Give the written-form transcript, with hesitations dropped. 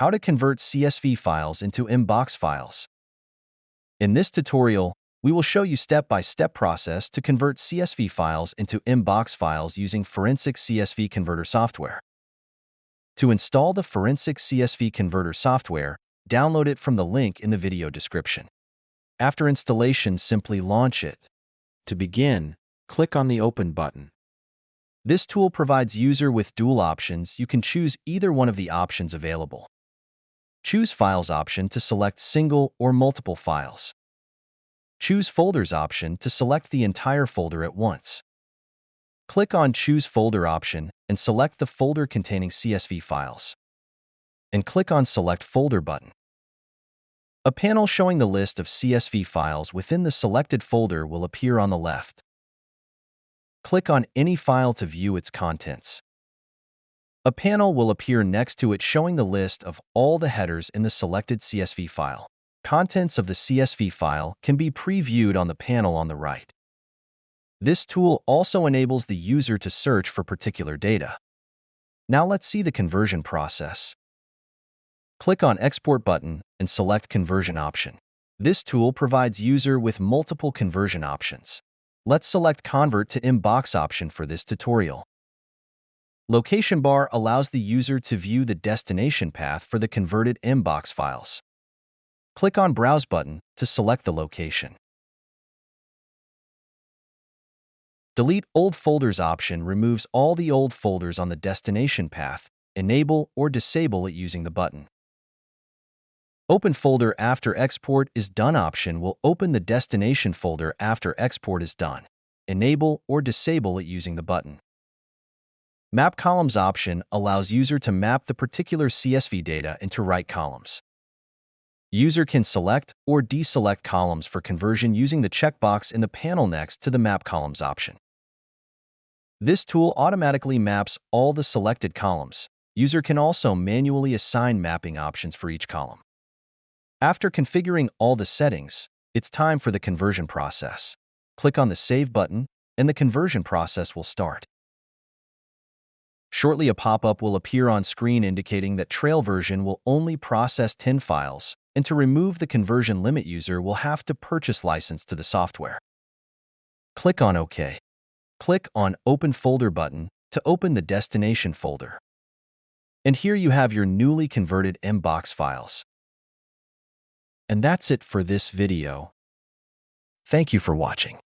How to convert CSV files into MBOX files. In this tutorial, we will show you step-by-step process to convert CSV files into MBOX files using Forensic CSV Converter software. To install the Forensic CSV Converter software, download it from the link in the video description. After installation, simply launch it. To begin, click on the Open button. This tool provides user with dual options. You can choose either one of the options available. Choose Files option to select single or multiple files. Choose Folders option to select the entire folder at once. Click on Choose Folder option and select the folder containing CSV files. And click on Select Folder button. A panel showing the list of CSV files within the selected folder will appear on the left. Click on any file to view its contents. A panel will appear next to it showing the list of all the headers in the selected CSV file. Contents of the CSV file can be previewed on the panel on the right. This tool also enables the user to search for particular data. Now let's see the conversion process. Click on Export button and select Conversion option. This tool provides user with multiple conversion options. Let's select Convert to MBOX option for this tutorial. Location bar allows the user to view the destination path for the converted MBOX files. Click on Browse button to select the location. Delete Old Folders option removes all the old folders on the destination path. Enable or disable it using the button. Open Folder after export is done option will open the destination folder after export is done. Enable or disable it using the button. Map Columns option allows user to map the particular CSV data into right columns. User can select or deselect columns for conversion using the checkbox in the panel next to the Map Columns option. This tool automatically maps all the selected columns. User can also manually assign mapping options for each column. After configuring all the settings, it's time for the conversion process. Click on the Save button, and the conversion process will start. Shortly, a pop-up will appear on screen indicating that Trail version will only process 10 files, and to remove the conversion limit, user will have to purchase license to the software. Click on OK. Click on Open Folder button to open the destination folder. And here you have your newly converted MBOX files. And that's it for this video. Thank you for watching.